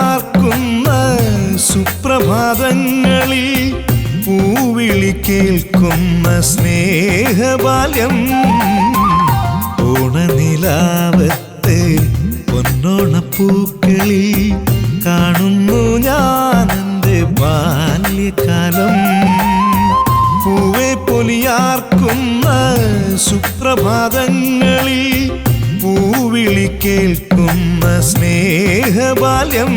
പൊലിയാർക്കുന്ന സുപ്രഭാതങ്ങളിൽ പൂവിളി കേൾക്കുന്ന സ്നേഹബാല്യം ഓണനിലാവത്തെ പൊന്നോണപ്പൂക്കളിൽ കാണുന്നു ഞാൻ എൻ്റെ ബാല്യകാലം. പൂവെ പൊലിയാർക്കുന്ന സുപ്രഭാതങ്ങളിൽ പൂവിളി കേൾക്കുന്ന സ്നേഹബാല്യം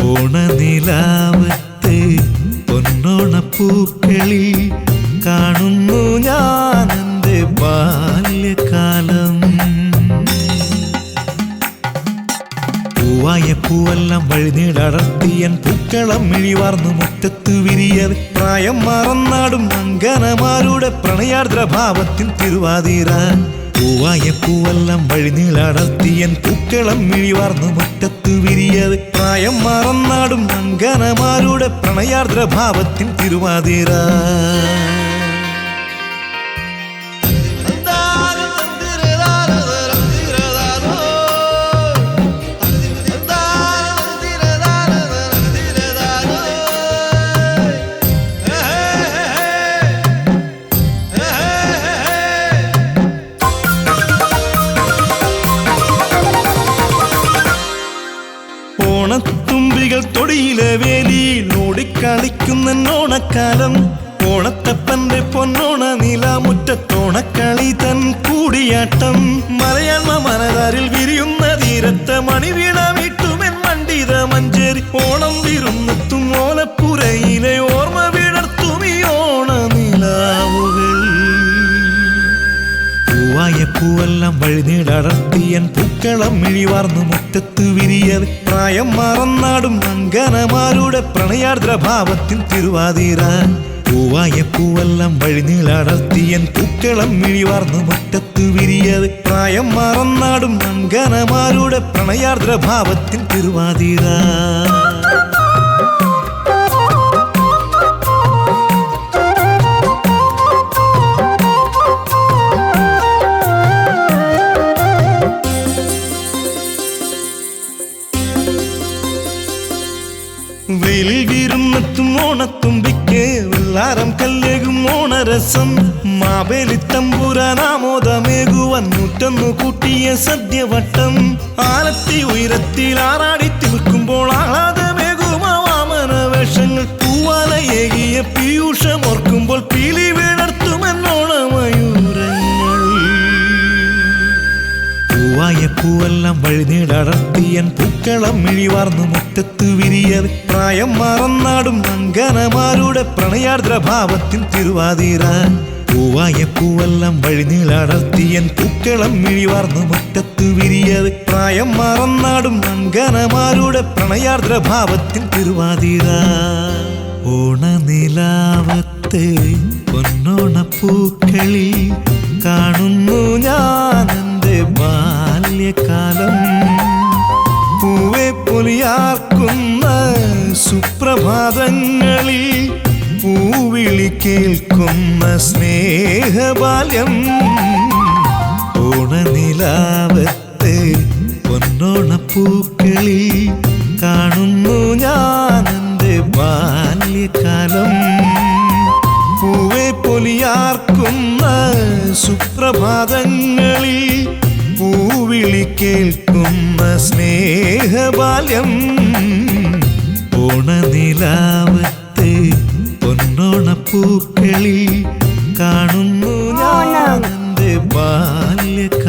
ഓണനിലാവത്തെ പൊന്നോണപ്പൂക്കളിൽ കാണുന്നു ഞാൻ എൻ്റെ ബാല്യകാലം. പൂവായ പൂവെല്ലാം വഴിനീടടർത്തിയൻ പൂക്കളം മിഴിവാർന്നു മുറ്റത്തു വിരിയവെ പ്രായം മറന്നാടും അങ്കനമാരുടെ പ്രണയാർദ്രഭാവത്തിൻ തിരുവാതിര. പൂവായ പൂവെല്ലാം വഴിനീളടർത്തിയൻ പൂക്കളം മിഴിവാർന്നു മുറ്റത്തു വിരിയവെ പ്രായം മറന്നാടും അങ്കനമാരുടെ പ്രണയാർദ്രഭാവത്തിൻ തിരുവാതിര. ഓണത്തുമ്പികൾ തൊടിയിലെ വേലിയിൽ ഓടിക്കളിക്കുന്ന ഓണക്കാലം. ഓണത്തപ്പന്റെ പൊന്നോണ നിലാമുറ്റത്തോണക്കളി തൻ കൂടിയാട്ടം. മലയാള മനതാരിൽ വിരിയുന്ന തീരത്തെ മണിവീണ വീട്ടുമെൻ മണ്ടിത മഞ്ചേരി. ഓണം വിരുന്നെത്തും ഓലപ്പുരയിലെ ഓർമ്മ വിടർത്തും ഈ ഓണ നിലാവുകൾ. പൂവായ പൂവെല്ലാം വഴിനീടടർത്തിയൻ പൂക്കളം മിഴിവാർന്നു മുറ്റത്തു വിരിയവെ പ്രായം മറന്നാടും അങ്കനമാരുടെ പ്രണയാർദ്രഭാവത്തിൻ തിരുവാതിര. പൂവായ പൂവെല്ലാം വഴിനീളടർത്തിയൻ പൂക്കളം മിഴിവാർന്നു മുറ്റത്തു വിരിയവെ പ്രായം മറന്നാടും അങ്കനമാരുടെ പ്രണയാർദ്രഭാവത്തിൻ തിരുവാതിര. വെയിൽ വിരുന്നെത്തും ഓണത്തുമ്പിക്ക് വെള്ളാരം കല്ലേകും ഓണരസം. മാവേലി തമ്പുരാനാമോദമേകുവാൻ നൂറ്റൊന്നു കൂട്ടിയ സദ്യവട്ടം. ആലത്തി ഉയരത്തിൽ ആറാടി തീർക്കുമ്പോൾ ആഹ്ലാദമേകും വാമന വേഷങ്ങൾ. പൂവാലയേകിയ പീയൂഷമോർക്കുമ്പോൾ പീലി വിടർത്തുമെന്നോണമയൂരങ്ങൾ. പൂവായ പൂവെല്ലാം വഴിനീടടർത്തിയൻ പൂക്കളം മിഴിവാർന്നു മുറ്റത്തു വിരിയവെ പ്രായം മറന്നാടും അങ്കനമാരുടെ പ്രണയാർദ്രഭാവത്തിൻ തിരുവാതിര. പൂവായ പൂവെല്ലാം വഴിനീളടർത്തിയൻ പൂക്കളം മിഴിവാർന്നു മുറ്റത്തു വിരിയവെ പ്രായം മറന്നാടും അങ്കനമാരുടെ പ്രണയാർദ്രഭാവത്തിൻ തിരുവാതിര. ഓണനിലാവത്തെ പൊന്നോണപ്പൂക്കളിൽ കാണുന്നു ഞാൻ എൻ്റെ ബാല്യകാലം. പൂവെ പൊലിയാർക്കുന്ന സുപ്രഭാതങ്ങളിൽ പൂവിളി കേൾക്കുന്ന സ്നേഹബാല്യം ഓണനിലാവത്തെ പൊന്നോണപ്പൂക്കളിൽ കാണുന്നു ഞാൻ എൻ്റെ ബാല്യകാലം. പൂവെ പൊലിയാർക്കുന്ന സുപ്രഭാതങ്ങളിൽ പൂവിളി കേൾക്കുന്ന സ്നേഹബാല്യം ഓണനിലാവത്തെ പൊന്നോണപ്പൂക്കളിൽ കാണുന്നു ഞാൻ എൻ്റെ ബാല്യകാലം.